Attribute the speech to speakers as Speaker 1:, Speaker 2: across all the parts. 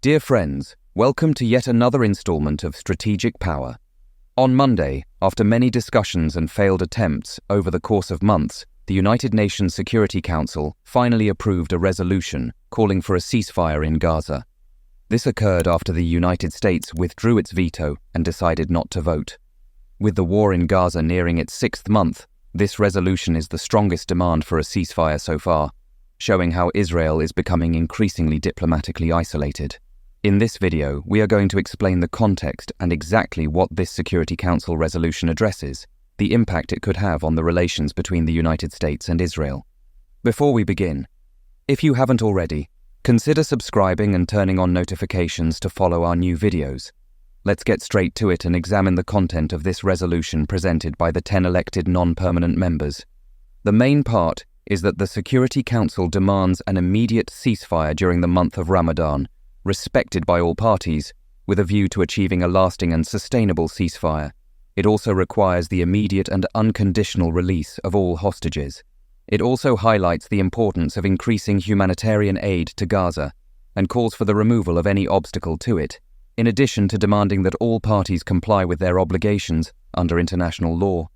Speaker 1: Dear friends, welcome to yet another installment of Strategic Power. On Monday, after many discussions and failed attempts over the course of months, the United Nations Security Council finally approved a resolution calling for a ceasefire in Gaza. This occurred after the United States withdrew its veto and decided not to vote. With the war in Gaza nearing its 6th month, this resolution is the strongest demand for a ceasefire so far, showing how Israel is becoming increasingly diplomatically isolated. In this video, we are going to explain the context and exactly what this Security Council resolution addresses, the impact it could have on the relations between the United States and Israel. Before we begin, if you haven't already, consider subscribing and turning on notifications to follow our new videos. Let's get straight to it and examine the content of this resolution presented by the 10 elected non-permanent members. The main part is that the Security Council demands an immediate ceasefire during the month of Ramadan, respected by all parties, with a view to achieving a lasting and sustainable ceasefire. It also requires the immediate and unconditional release of all hostages. It also highlights the importance of increasing humanitarian aid to Gaza and calls for the removal of any obstacle to it, in addition to demanding that all parties comply with their obligations under international law.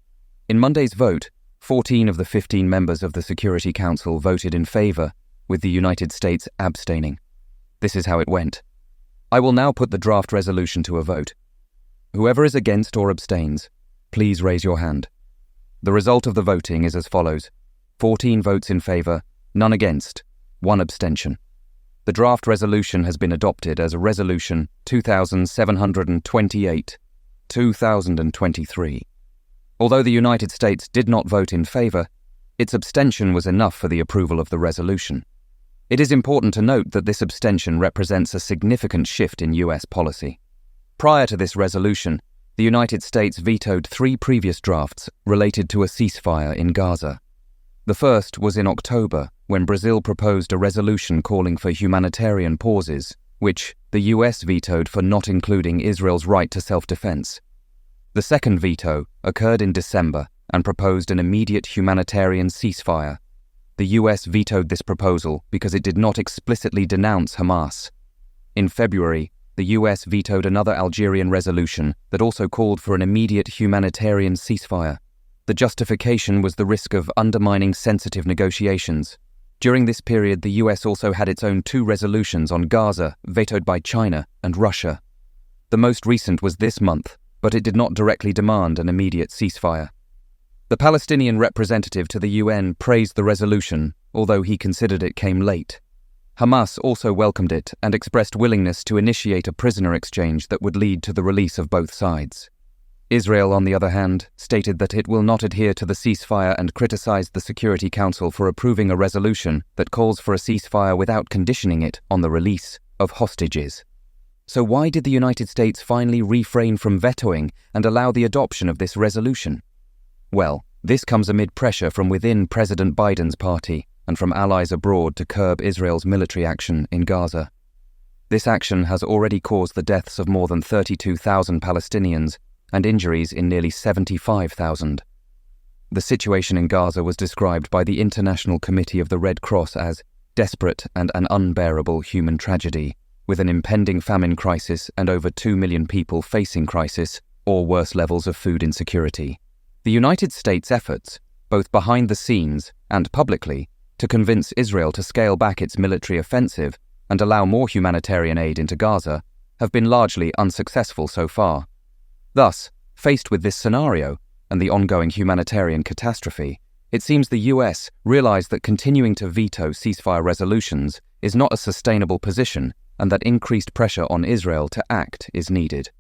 Speaker 1: In Monday's vote, 14 of the 15 members of the Security Council voted in favor, with the United States abstaining. This is how it went. I will now put the draft resolution to a vote. Whoever is against or abstains, please raise your hand. The result of the voting is as follows: 14 votes in favor, none against, 1 abstention. The draft resolution has been adopted as Resolution 2728/2023. Although the United States did not vote in favor, its abstention was enough for the approval of the resolution. It is important to note that this abstention represents a significant shift in US policy. Prior to this resolution, the United States vetoed 3 previous drafts related to a ceasefire in Gaza. The first was in October, when Brazil proposed a resolution calling for humanitarian pauses, which the US vetoed for not including Israel's right to self-defense. The second veto occurred in December and proposed an immediate humanitarian ceasefire. The US vetoed this proposal because it did not explicitly denounce Hamas. In February, the US vetoed another Algerian resolution that also called for an immediate humanitarian ceasefire. The justification was the risk of undermining sensitive negotiations. During this period, the US also had its own 2 resolutions on Gaza, vetoed by China and Russia. The most recent was this month, but it did not directly demand an immediate ceasefire. The Palestinian representative to the UN praised the resolution, although he considered it came late. Hamas also welcomed it and expressed willingness to initiate a prisoner exchange that would lead to the release of both sides. Israel, on the other hand, stated that it will not adhere to the ceasefire and criticized the Security Council for approving a resolution that calls for a ceasefire without conditioning it on the release of hostages. So why did the United States finally refrain from vetoing and allow the adoption of this resolution? Well, this comes amid pressure from within President Biden's party and from allies abroad to curb Israel's military action in Gaza. This action has already caused the deaths of more than 32,000 Palestinians and injuries in nearly 75,000. The situation in Gaza was described by the International Committee of the Red Cross as desperate and an unbearable human tragedy, with an impending famine crisis and over 2 million people facing crisis or worse levels of food insecurity. The United States' efforts, both behind the scenes and publicly, to convince Israel to scale back its military offensive and allow more humanitarian aid into Gaza have been largely unsuccessful so far. Thus, faced with this scenario and the ongoing humanitarian catastrophe, it seems the US realized that continuing to veto ceasefire resolutions is not a sustainable position and that increased pressure on Israel to act is needed.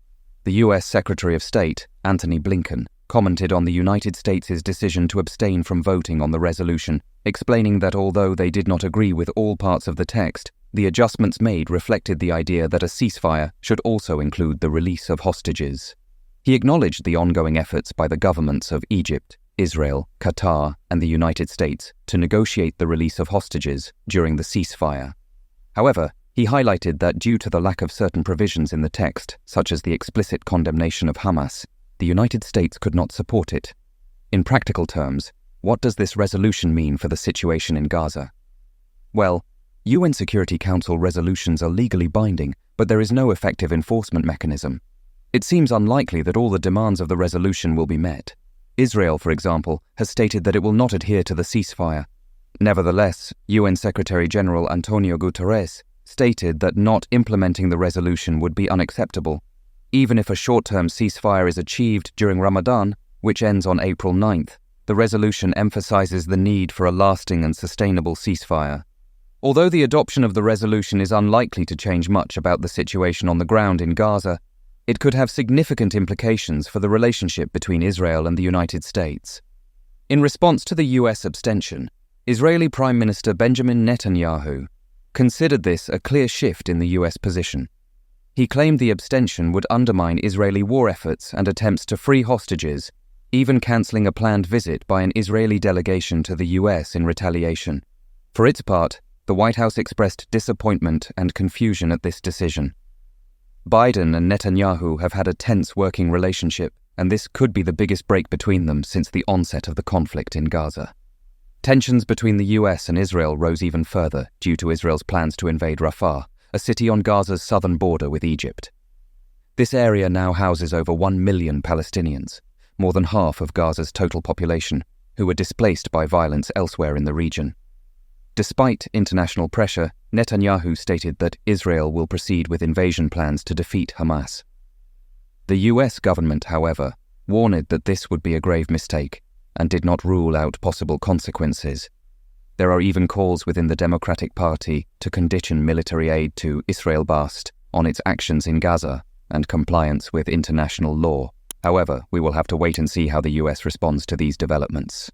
Speaker 1: The US Secretary of State, Antony Blinken, commented on the United States' decision to abstain from voting on the resolution, explaining that although they did not agree with all parts of the text, the adjustments made reflected the idea that a ceasefire should also include the release of hostages. He acknowledged the ongoing efforts by the governments of Egypt, Israel, Qatar, and the United States to negotiate the release of hostages during the ceasefire. However, he highlighted that due to the lack of certain provisions in the text, such as the explicit condemnation of Hamas, the United States could not support it. In practical terms, what does this resolution mean for the situation in Gaza? Well, UN Security Council resolutions are legally binding, but there is no effective enforcement mechanism. It seems unlikely that all the demands of the resolution will be met. Israel, for example, has stated that it will not adhere to the ceasefire. Nevertheless, UN Secretary-General Antonio Guterres stated that not implementing the resolution would be unacceptable. Even if a short-term ceasefire is achieved during Ramadan, which ends on April 9th, the resolution emphasizes the need for a lasting and sustainable ceasefire. Although the adoption of the resolution is unlikely to change much about the situation on the ground in Gaza, it could have significant implications for the relationship between Israel and the United States. In response to the US abstention, Israeli Prime Minister Benjamin Netanyahu considered this a clear shift in the US position. He claimed the abstention would undermine Israeli war efforts and attempts to free hostages, even cancelling a planned visit by an Israeli delegation to the US in retaliation. For its part, the White House expressed disappointment and confusion at this decision. Biden and Netanyahu have had a tense working relationship, and this could be the biggest break between them since the onset of the conflict in Gaza. Tensions between the US and Israel rose even further due to Israel's plans to invade Rafah, a city on Gaza's southern border with Egypt. This area now houses over 1 million Palestinians, more than half of Gaza's total population, who were displaced by violence elsewhere in the region. Despite international pressure, Netanyahu stated that Israel will proceed with invasion plans to defeat Hamas. The US government, however, warned that this would be a grave mistake and did not rule out possible consequences. There are even calls within the Democratic Party to condition military aid to Israel based on its actions in Gaza and compliance with international law. However, we will have to wait and see how the US responds to these developments.